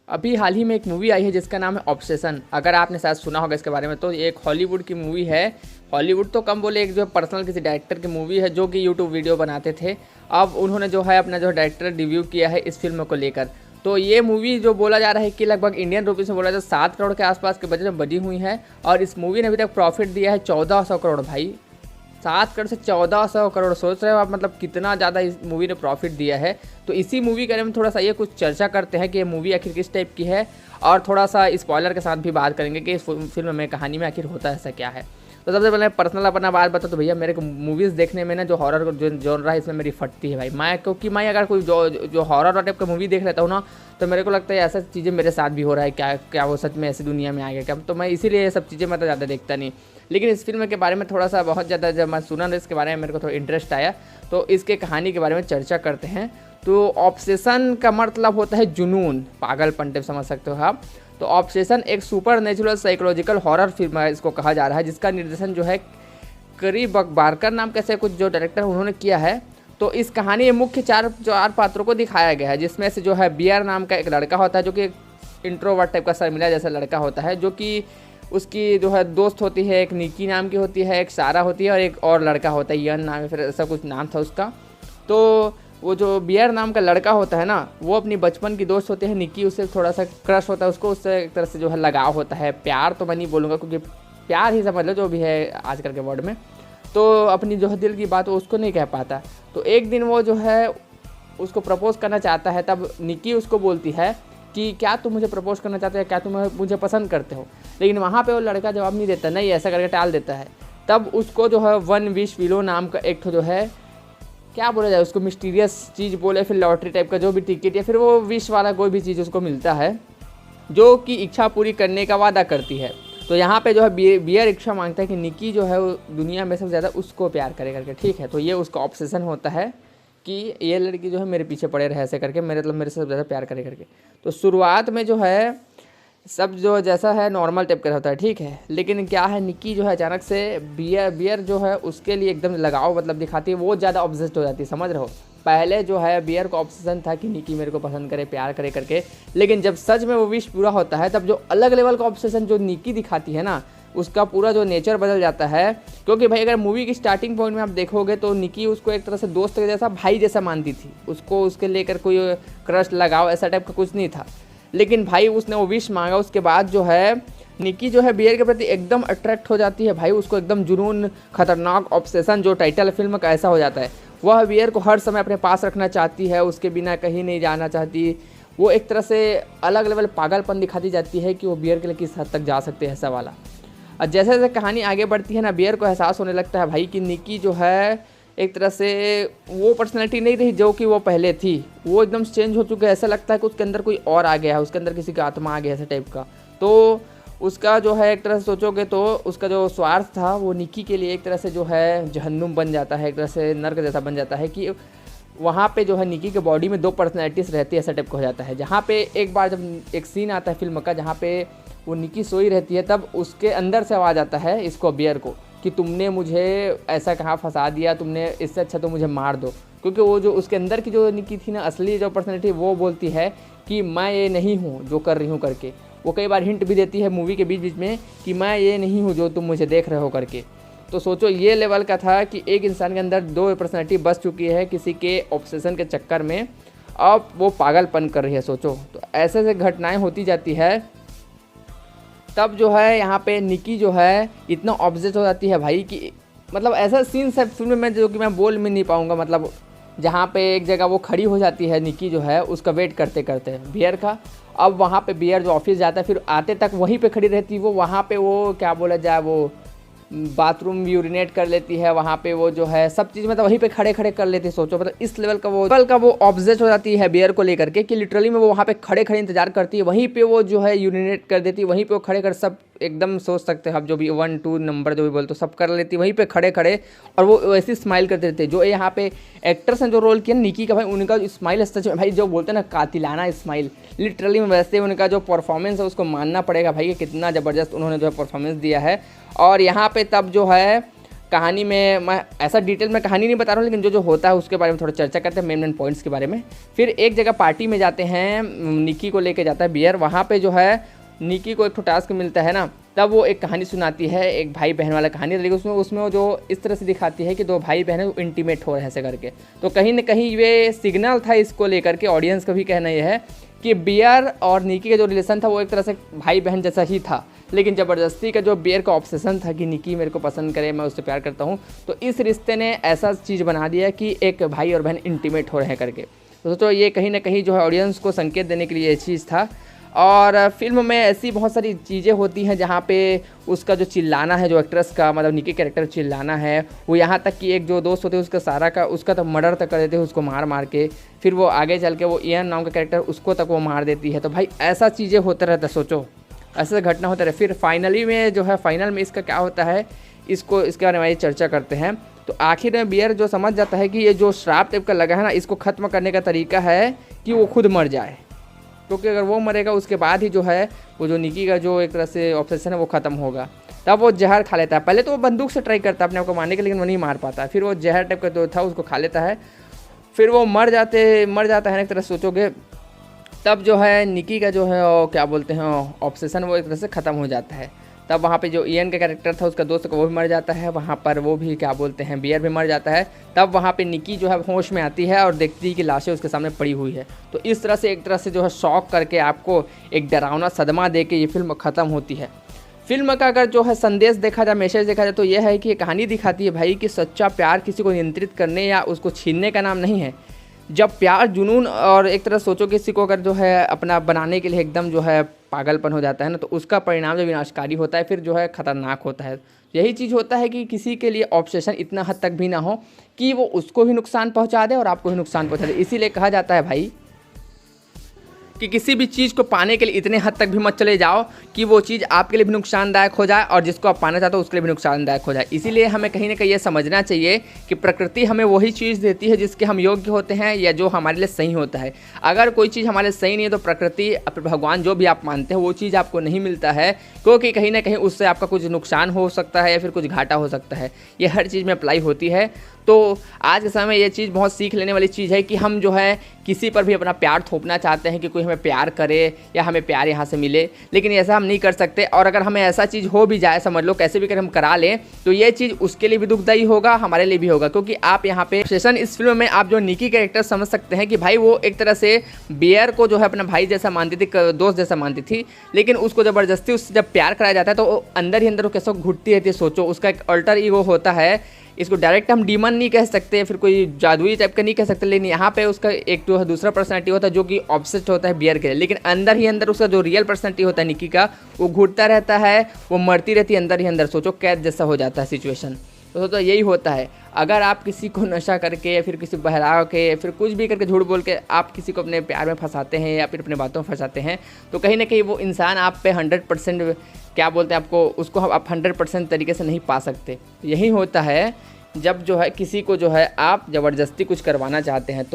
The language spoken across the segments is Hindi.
अभी हाल ही में एक मूवी आई है जिसका नाम है ऑब्सेशन। अगर आपने शायद सुना होगा इसके बारे में, तो ये एक हॉलीवुड की मूवी है। हॉलीवुड तो कम बोले, एक जो पर्सनल किसी डायरेक्टर की मूवी है जो कि यूट्यूब वीडियो बनाते थे। अब उन्होंने जो है अपना जो डायरेक्टर रिव्यू किया है इस फिल्म को लेकर। तो ये मूवी जो बोला जा रहा है कि लगभग इंडियन रुपीज़ में बोला जाए 7 करोड़ के आसपास के बजट में बनी हुई है। और इस मूवी ने अभी तक प्रॉफिट दिया है 1400 करोड़। भाई 7 करोड़ से 1400 करोड़, सोच रहे हो आप मतलब कितना ज़्यादा इस मूवी ने प्रॉफिट दिया है। तो इसी मूवी के बारे में थोड़ा सा ये कुछ चर्चा करते हैं कि ये मूवी आखिर किस टाइप की है, और थोड़ा सा स्पॉइलर के साथ भी बात करेंगे कि इस फिल्म में कहानी में आखिर होता ऐसा क्या है। तो सबसे पहले पर्सनल अपना बात बता, तो भैया मेरे को मूवीज़ देखने में ना जो हॉरर जो जॉनर है इसमें मेरी फटती है भाई। मैं क्योंकि मैं अगर कोई जो हॉरर टाइप का मूवी देख लेता हूँ ना, तो मेरे को लगता है ऐसा चीज़ें मेरे साथ भी हो रहा है, क्या वो सच में ऐसी दुनिया में आ गया क्या। तो मैं इसीलिए ये सब चीज़ें मैं तो ज़्यादा देखता नहीं। लेकिन इस फिल्म के बारे में थोड़ा सा बहुत ज़्यादा जब मैं सुना इसके बारे में मेरे को थोड़ा इंटरेस्ट आया, तो इसके कहानी के बारे में चर्चा करते हैं। तो ऑब्सेशन का मतलब होता है जुनून, पागलपन टाइप समझ सकते हो आप। तो ऑब्सेशन एक super natural psychological horror film है, इसको कहा जा रहा है, जिसका निर्देशन जो है करी बकबारकर नाम कैसे कुछ जो डायरेक्टर उन्होंने किया है। तो इस कहानी में मुख्य चार पात्रों को दिखाया गया है, जिसमें से जो है बियर नाम का एक लड़का होता है जो कि इंट्रोवर्ट टाइप का शर्मिला जैसा लड़का होता है, जो कि उसकी जो है दोस्त होती है, एक निकी नाम की होती है, एक सारा होती है, और एक और लड़का होता है यन नाम, फिर ऐसा कुछ नाम था उसका। तो वो जो बियर नाम का लड़का होता है ना, वो अपनी बचपन की दोस्त होती है निकी, उससे थोड़ा सा क्रश होता है उसको, उससे एक तरह से जो है लगाव होता है। प्यार तो मैं नहीं बोलूँगा क्योंकि प्यार ही समझ लो जो भी है आजकल के वर्ड में। तो अपनी जो है दिल की बात वो उसको नहीं कह पाता। तो एक दिन वो जो है उसको प्रपोज़ करना चाहता है, तब निकी उसको बोलती है कि क्या तुम मुझे प्रपोज़ करना चाहते हो, क्या तुम मुझे पसंद करते हो। लेकिन वहाँ पे वो लड़का जवाब नहीं देता, नहीं ऐसा करके टाल देता है। तब उसको जो है वन विश विलो नाम का एक जो है, क्या बोला जाए उसको, मिस्टीरियस चीज़ बोले, फिर लॉटरी टाइप का जो भी टिकट या फिर वो विश वाला कोई भी चीज़ उसको मिलता है जो कि इच्छा पूरी करने का वादा करती है। तो यहाँ पे जो है बियर इच्छा मांगता है कि निकी जो है वो दुनिया में सबसे ज़्यादा उसको प्यार करे करके, ठीक है। तो ये उसका ऑब्सेशन होता है कि ये लड़की जो है मेरे पीछे पड़े रहे ऐसे करके, मेरे से सबसे ज़्यादा प्यार करे करके। तो शुरुआत में जो है सब जो जैसा है नॉर्मल टाइप का होता है, ठीक है। लेकिन क्या है, निकी जो है अचानक से बियर जो है उसके लिए एकदम लगाव मतलब दिखाती है, वो ज़्यादा ऑब्सेस्ड हो जाती है, समझ रहे हो। पहले जो है बियर का ऑब्सेशन था कि निकी मेरे को पसंद करे, प्यार करे करके, लेकिन जब सच में वो विश पूरा होता है तब जो अलग लेवल का ऑब्सेशन जो निकी दिखाती है ना, उसका पूरा जो नेचर बदल जाता है। क्योंकि भाई अगर मूवी की स्टार्टिंग पॉइंट में आप देखोगे तो निकी उसको एक तरह से दोस्त के जैसा, भाई जैसा मानती थी, उसको उसके लेकर कोई क्रश लगाव ऐसा टाइप का कुछ नहीं था। लेकिन भाई उसने वो विश मांगा, उसके बाद जो है निकी जो है बियर के प्रति एकदम अट्रैक्ट हो जाती है। भाई उसको एकदम जुनून, खतरनाक ऑब्सेशन जो टाइटल फिल्म का ऐसा हो जाता है। वह बियर को हर समय अपने पास रखना चाहती है, उसके बिना कहीं नहीं जाना चाहती। वो एक तरह से अलग लेवल पागलपन दिखाती जाती है कि वो बियर के लिए किस हद तक जा सकते हैं, ऐसा वाला। और जैसे जैसे कहानी आगे बढ़ती है ना, बियर को एहसास होने लगता है भाई कि निकी जो है एक तरह से वो पर्सनैलिटी नहीं रही जो कि वो पहले थी, वो एकदम चेंज हो चुका है। ऐसा लगता है कि उसके अंदर कोई और आ गया है, उसके अंदर किसी का आत्मा आ गया ऐसा टाइप का। तो उसका जो है एक तरह से सोचोगे तो उसका जो स्वार्थ था वो निकी के लिए एक तरह से जो है जहन्नुम बन जाता है, एक तरह से नर्क जैसा बन जाता है कि वहाँ पे जो है निकी के बॉडी में 2 पर्सनैलिटीज़ रहती है, ऐसा टाइप का हो जाता है। जहाँ पे एक बार जब एक सीन आता है फिल्म का जहाँ पे वो निकी सोई रहती है, तब उसके अंदर से आवाज़ आता है इसको, बियर को, कि तुमने मुझे ऐसा कहाँ फंसा दिया, तुमने इससे अच्छा तो मुझे मार दो। क्योंकि वो जो उसके अंदर की जो निकी थी ना, असली जो पर्सनैलिटी, वो बोलती है कि मैं ये नहीं हूँ जो कर रही हूँ करके। वो कई बार हिंट भी देती है मूवी के बीच बीच में कि मैं ये नहीं हूँ जो तुम मुझे देख रहे हो करके। तो सोचो ये लेवल का था कि एक इंसान के अंदर 2 पर्सनैलिटी बस चुकी है किसी के ऑब्सेशन के चक्कर में, अब वो पागलपन कर रही है, सोचो। तो ऐसे ऐसे घटनाएं होती जाती है। तब जो है यहाँ पे निकी जो है इतना ऑब्सेस हो जाती है भाई कि मतलब ऐसा सीन सब फिल्म में जो कि मैं बोल भी नहीं पाऊँगा। मतलब जहाँ पे एक जगह वो खड़ी हो जाती है निकी जो है उसका वेट करते करते बियर का। अब वहाँ पे बियर जो ऑफिस जाता है फिर आते तक वहीं पे खड़ी रहती है वो। वहाँ पे वो क्या बोला जाए, वो बाथरूम यूरिनेट कर लेती है, वहाँ पे वो जो है सब चीज़ मतलब वहीं पे खड़े खड़े कर लेती है। सोचो मतलब इस लेवल का वो ऑब्सेस हो जाती है बियर को लेकर के कि लिटरली में वो वहाँ पे खड़े खड़े इंतजार करती है, वहीं पे वो जो है यूरिनेट कर देती है, वहीं पे वो खड़े कर सब एकदम सोच सकते हैं आप, जो भी 1 2 नंबर जो भी बोलते हो सब कर लेती है वहीं पे खड़े खड़े। और वो वैसे स्माइल करते रहते जो यहाँ पे एक्टर्स ने जो रोल किया निकी का, भाई उनका स्माइल सच में भाई जो बोलते हैं ना कातिलाना स्माइल, लिटरली में वैसे उनका जो परफॉर्मेंस है उसको मानना पड़ेगा भाई कि कितना ज़बरदस्त उन्होंने जो है परफॉर्मेंस दिया है। और यहाँ पे तब जो है कहानी में मैं ऐसा डिटेल में कहानी नहीं बता रहा हूँ, लेकिन जो होता है उसके बारे में थोड़ा चर्चा करते हैं, मेन पॉइंट्स के बारे में। फिर एक जगह पार्टी में जाते हैं, निकी को लेके जाता है बियर। वहाँ पे जो है निकी को एक तो टास्क मिलता है ना, तब वो एक कहानी सुनाती है, एक भाई बहन वाला कहानी। लेकिन उसमें वो जो इस तरह से दिखाती है कि दो भाई बहन है वो इंटीमेट हो रहे हैं ऐसे करके। तो कहीं ना कहीं ये सिग्नल था इसको लेकर के, ऑडियंस का भी कहना ये है कि बियर और निकी का जो रिलेशन था वो एक तरह से भाई बहन जैसा ही था। लेकिन ज़बरदस्ती का जो बियर का ऑब्सेशन था कि निकी मेरे को पसंद करे, मैं उससे प्यार करता हूँ, तो इस रिश्ते ने ऐसा चीज़ बना दिया कि एक भाई और बहन इंटीमेट हो रहे हैं करके। तो सोचो ये कहीं ना कहीं जो है ऑडियंस को संकेत देने के लिए ये चीज़ था। और फिल्म में ऐसी बहुत सारी चीज़ें होती हैं जहाँ पे उसका जो चिल्लाना है, जो एक्ट्रेस का मतलब निकी कैरेक्टर चिल्लाना है, वो यहाँ तक कि एक जो दोस्त होते हैं उसका सारा का उसका तो मर्डर तक कर देते हैं उसको मार मार के। फिर वो आगे चल के वो इयन नाम का कैरेक्टर उसको तक वो मार देती है। तो भाई ऐसा चीज़ें होते रहता है, सोचो ऐसा घटना होता रहे। फिर फाइनली में जो है फाइनल में इसका क्या होता है, इसके बारे में चर्चा करते हैं। तो आखिर में बियर जो समझ जाता है कि ये जो श्राप टाइप का लगा है ना, इसको ख़त्म करने का तरीका है कि वो खुद मर जाए, क्योंकि अगर वो मरेगा उसके बाद ही जो है वो जो निकी का जो एक तरह से ऑब्सेशन है वो ख़त्म होगा। तब वो जहर खा लेता है। पहले तो वो बंदूक से ट्राई करता है अपने आप को मारने के, लेकिन वो नहीं मार पाता। फिर वो जहर टाइप का जो था उसको खा लेता है, फिर वो मर जाता है ना एक तरह सोचोगे। तब जो है निकी का जो है क्या बोलते हैं ऑब्सेशन वो एक तरह से ख़त्म हो जाता है। तब वहाँ पे जो इयन का कैरेक्टर था उसका दोस्त को वो भी मर जाता है, वहाँ पर वो भी क्या बोलते हैं बियर भी मर जाता है। तब वहाँ पे निकी जो है होश में आती है और देखती है कि लाशें उसके सामने पड़ी हुई है। तो इस तरह से एक तरह से जो है शॉक करके आपको एक डरावना सदमा दे के ये फिल्म ख़त्म होती है। फिल्म का अगर जो है संदेश देखा जाए, मैसेज देखा जाए, तो यह है कि ये कहानी दिखाती है भाई कि सच्चा प्यार किसी को नियंत्रित करने या उसको छीनने का नाम नहीं है। जब प्यार जुनून और एक तरह सोचो किसी को अगर जो है अपना बनाने के लिए एकदम जो है पागलपन हो जाता है ना, तो उसका परिणाम जो विनाशकारी होता है फिर जो है ख़तरनाक होता है। यही चीज़ होता है कि किसी के लिए ऑब्सेशन इतना हद तक भी ना हो कि वो उसको भी नुकसान पहुंचा दे और आपको भी नुकसान पहुंचा दे। इसीलिए कहा जाता है भाई कि किसी भी चीज़ को पाने के लिए इतने हद तक भी मत चले जाओ कि वो चीज़ आपके लिए भी नुकसानदायक हो जाए और जिसको आप पाना चाहते हो उसके लिए भी नुकसानदायक हो जाए। इसीलिए हमें कहीं ना कहीं ये समझना चाहिए कि प्रकृति हमें वही चीज़ देती है जिसके हम योग्य होते हैं या जो हमारे लिए सही होता है। अगर कोई चीज़ हमारे लिए सही नहीं है तो प्रकृति, भगवान जो भी आप मानते हैं वो चीज़ आपको नहीं मिलता है, क्योंकि कहीं ना कहीं उससे आपका कुछ नुकसान हो सकता है या फिर कुछ घाटा हो सकता है। ये हर चीज़ में अप्लाई होती है। तो आज के समय में ये चीज़ बहुत सीख लेने वाली चीज़ है कि हम जो है किसी पर भी अपना प्यार थोपना चाहते हैं कि कोई हमें प्यार करे या हमें प्यार यहाँ से मिले, लेकिन ऐसा हम नहीं कर सकते। और अगर हमें ऐसा चीज़ हो भी जाए, समझ लो कैसे भी कर हम करा लें, तो ये चीज़ उसके लिए भी दुखदायी होगा, हमारे लिए भी होगा। क्योंकि आप यहाँ पे सेशन इस फिल्म में आप जो निकी कैरेक्टर समझ सकते हैं कि भाई वो एक तरह से बियर को जो है अपना भाई जैसा मानती थी, दोस्त जैसा मानती थी, लेकिन उसको ज़बरदस्ती उससे जब प्यार कराया जाता है तो अंदर ही अंदर वो कैसे घुटती रहती है। सोचो उसका एक अल्टर ईगो होता है, इसको डायरेक्ट हम डीमन नहीं कह सकते, फिर कोई जादुई टाइप का नहीं कह सकते, लेकिन यहाँ पे उसका एक जो है दूसरा पर्सनैलिटी होता है जो कि ऑब्सेस्ड होता है बियर के लिए, लेकिन अंदर ही अंदर उसका जो रियल पर्सनैलिटी होता है निकी का वो घुटता रहता है, वो मरती रहती है अंदर ही अंदर। सोचो कैद जैसा हो जाता है सिचुएशन। तो यही होता है, अगर आप किसी को नशा करके या फिर किसी बहलाव के फिर कुछ भी करके झूठ बोल के आप किसी को अपने प्यार में फंसाते हैं या फिर अपने बातों में फंसाते हैं, तो कहीं ना कहीं वो इंसान आप पे 100% क्या बोलते हैं आपको, उसको आप 100% तरीके से नहीं पा सकते। यही होता है जब जो है किसी को जो है आप ज़बरदस्ती कुछ करवाना चाहते हैं।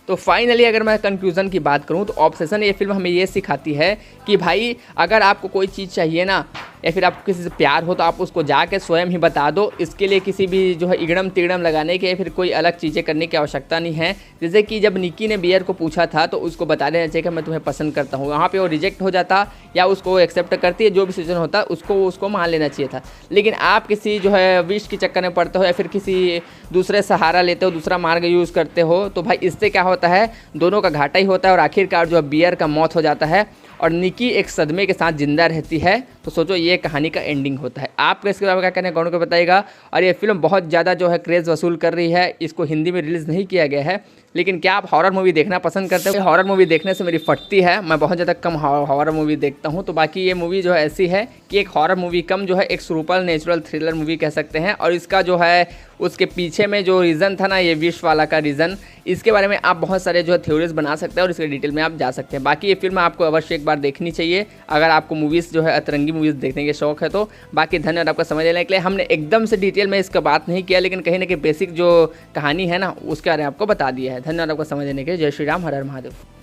तो फाइनली अगर मैं कंक्लूज़न की बात करूं तो ऑब्सेशन ये फिल्म हमें ये सिखाती है कि भाई अगर आपको कोई चीज़ चाहिए ना या फिर आपको किसी से प्यार हो तो आप उसको जाके स्वयं ही बता दो। इसके लिए किसी भी जो है इगड़म तिगड़म लगाने के या फिर कोई अलग चीज़ें करने की आवश्यकता नहीं है। जैसे कि जब निकी ने बियर को पूछा था तो उसको बता देना चाहिए कि मैं तुम्हें पसंद करता हूँ। वहाँ पे वो रिजेक्ट हो जाता या उसको एक्सेप्ट करती है, जो भी सिचुएशन होता उसको मान लेना चाहिए था। लेकिन आप किसी जो है विश के चक्कर में पड़ते हो या फिर किसी दूसरे सहारा लेते हो, दूसरा मार्ग यूज़ करते हो, तो भाई इससे क्या होता है, दोनों का घाटा ही होता है और आखिरकार जो है बियर का मौत हो जाता है और निकी एक सदमे के साथ जिंदा रहती है। तो सोचो ये कहानी का एंडिंग होता है। आपको इसके बारे में क्या कहना है कौन को बताइएगा। और ये फिल्म बहुत ज़्यादा जो है क्रेज़ वसूल कर रही है। इसको हिंदी में रिलीज़ नहीं किया गया है, लेकिन क्या आप हॉरर मूवी देखना पसंद करते हो? हॉरर मूवी देखने से मेरी फटती है, मैं बहुत ज़्यादा कम हॉरर मूवी देखता हूँ। तो बाकी ये मूवी जो है ऐसी है कि एक हॉरर मूवी कम जो है एक सुपर नेचुरल थ्रिलर मूवी कह सकते हैं। और इसका जो है उसके पीछे में जो रीज़न था ना, ये विश वाला का रीज़न, इसके बारे में आप बहुत सारे जो है थ्योरीज बना सकते हैं और इसके डिटेल में आप जा सकते हैं। बाकी ये फिल्म आपको अवश्य एक बार देखनी चाहिए अगर आपको मूवीज़ जो है अतरंगी मूवीज़ देखने के शौक है तो। बाकी धन्यवाद आपका समय लेने के लिए। हमने एकदम से डिटेल में इसका बात नहीं किया, लेकिन कहीं ना कहीं बेसिक जो कहानी है ना उसके बारे में आपको बता दिया है। धन्यवाद आपका समय देने के लिए। जय श्री राम, हर हर महादेव।